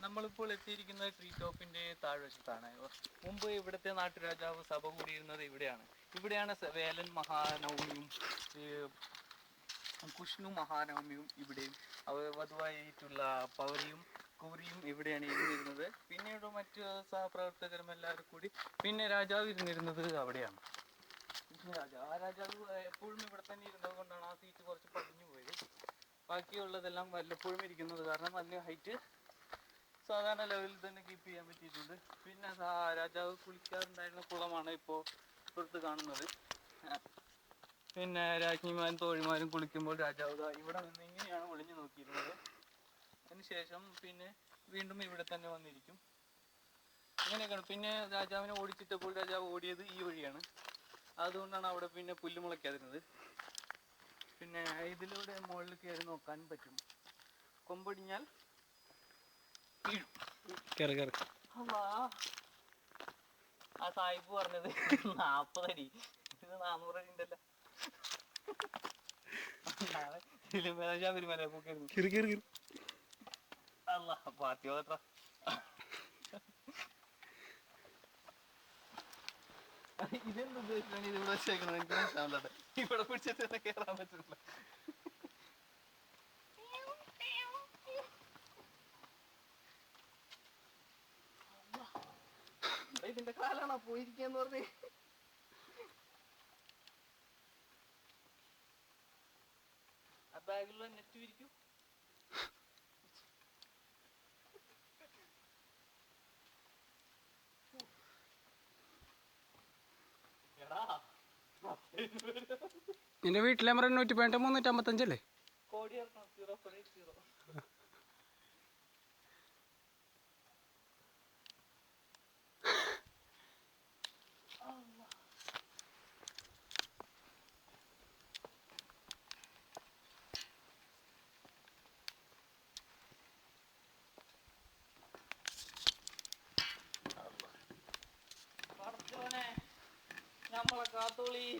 നമ്മളിപ്പോൾ എത്തിയിരിക്കുന്നത് ട്രീ ടോപ്പിന്റെ താഴ്വശത്താണ്. മുമ്പ് ഇവിടുത്തെ നാട്ടുരാജാവ് സഭ കൂടിയിരുന്നത് ഇവിടെയാണ്. ഇവിടെയാണ് വേലൻ മഹാനവമിയും കുഷ്ണു മഹാനവമിയും ഇവിടെയും വധുവായിട്ടുള്ള പൗരിയും കുറിയും ഇവിടെയാണ് ഇരുന്നിരുന്നത്. പിന്നീട് മറ്റു സഹപ്രവർത്തകരും എല്ലാവരും കൂടി പിന്നെ രാജാവ് ഇരുന്നിരുന്നത് അവിടെയാണ്. രാജാവ് എപ്പോഴും ഇവിടെ തന്നെ ഇരുന്നത് കൊണ്ടാണ് ആ സീറ്റ് കുറച്ച് പതിഞ്ഞു പോയത്. ബാക്കിയുള്ളതെല്ലാം വല്ലപ്പോഴും ഇരിക്കുന്നത് കാരണം അതിന് ഹൈറ്റ് സാധാരണ ലെവലിൽ തന്നെ കീപ്പ് ചെയ്യാൻ പറ്റിയിട്ടുണ്ട്. പിന്നെ രാജാവ് കുളിക്കാറുണ്ടായിരുന്ന കുളമാണ് ഇപ്പോൾ പുറത്ത് കാണുന്നത്. പിന്നെ രാജ്ഞിമാരും തോഴിമാരും കുളിക്കുമ്പോൾ രാജാവ് ഇവിടെ നിന്ന് ഇങ്ങനെയാണ് ഒളിഞ്ഞു നോക്കിയിരുന്നത്. അതിനുശേഷം പിന്നെ വീണ്ടും ഇവിടെ തന്നെ വന്നിരിക്കും. അങ്ങനെയൊക്കെയാണ്. പിന്നെ രാജാവിനെ ഓടിച്ചിട്ടപ്പോൾ രാജാവ് ഓടിയത് ഈ വഴിയാണ്. അതുകൊണ്ടാണ് അവിടെ പിന്നെ പുല്ല് മുളയ്ക്കാതിരുന്നത്. പിന്നെ ഇതിലൂടെ മുകളിൽ കയറി നോക്കാനും പറ്റും. കൊമ്പൊടിഞ്ഞാൽ ആ സായിപ്പ് പറഞ്ഞത് 40 അടി, ഇത് 400 അടി ഉണ്ടല്ലോ. ഇതെന്ത് ഉദ്ദേശിച്ചാണ് ഇത് ഇവിടെ വെച്ചേക്കുന്നത്? എനിക്ക് മനസ്സിലാവുന്നുണ്ട്. ഇവിടെ പിടിച്ചിട്ട് തന്നെ കയറാൻ പറ്റില്ല. ഇതിന്റെ കാലാണോ പോയിരിക്കാന്ന് പറഞ്ഞേ? ആ ബാഗിലുള്ള നെറ്റ് വിരിക്കും. നിന്റെ വീട്ടിലെ നമ്പർ 815 355 കോടി ഇറക്കണം 0.80. നമ്മളെ കാത്തോളി.